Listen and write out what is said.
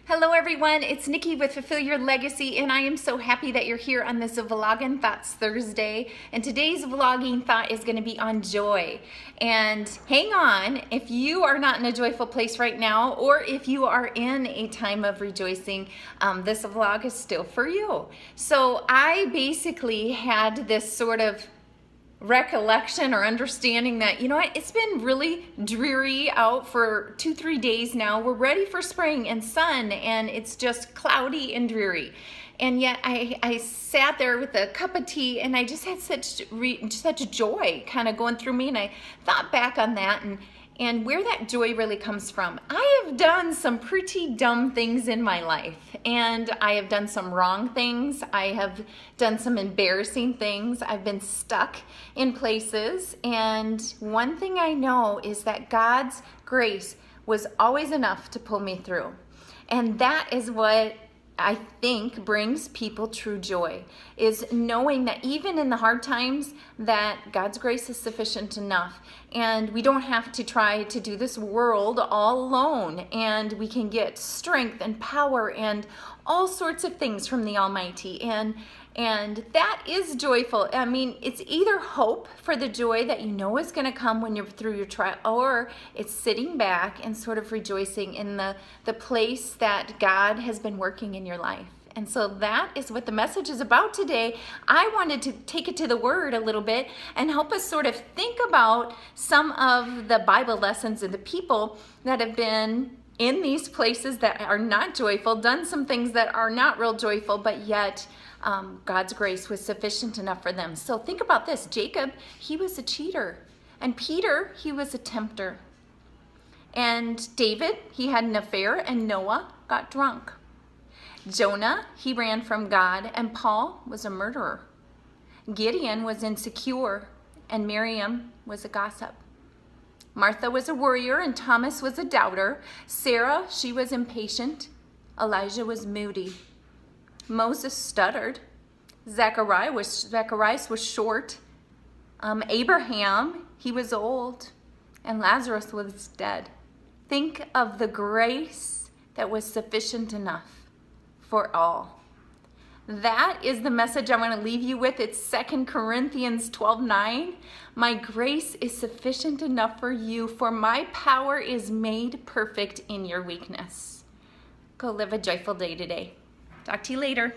Hello everyone, it's Nikki with Fulfill Your Legacy, and I am so happy that you're here on this Vlogging Thoughts Thursday. And today's vlogging thought is going to be on joy. And hang on, if you are not in a joyful place right now, or if you are in a time of rejoicing, this vlog is still for you. So I basically had this sort of recollection or understanding that, it's been really dreary out for 2-3 days now. We're ready for spring and sun, and it's just cloudy and dreary. And yet I sat there with a cup of tea, and I just had such joy kind of going through me, and I thought back on that and where that joy really comes from. I have done some pretty dumb things in my life, and I have done some wrong things. I have done some embarrassing things. I've been stuck in places, and one thing I know is that God's grace was always enough to pull me through. And that is what I think brings people true joy, is knowing that even in the hard times that God's grace is sufficient enough, and we don't have to try to do this world all alone, and we can get strength and power and all sorts of things from the Almighty, and that is joyful. I mean, it's either hope for the joy that you know is going to come when you're through your trial, or it's sitting back and sort of rejoicing in the place that God has been working in your life. And so that is what the message is about today. I wanted to take it to the Word a little bit and help us sort of think about some of the Bible lessons and the people that have been in these places that are not joyful, done some things that are not real joyful, but yet God's grace was sufficient enough for them. So think about this. Jacob, he was a cheater. And Peter, he was a tempter. And David, he had an affair, and Noah got drunk. Jonah, he ran from God, and Paul was a murderer. Gideon was insecure, and Miriam was a gossip. Martha was a worrier, and Thomas was a doubter. Sarah, she was impatient. Elijah was moody. Moses stuttered. Zacharias was short. Abraham, he was old. And Lazarus was dead. Think of the grace that was sufficient enough for all. That is the message I want to leave you with. It's 2 Corinthians 12:9. My grace is sufficient enough for you, for my power is made perfect in your weakness. Go live a joyful day today. Talk to you later.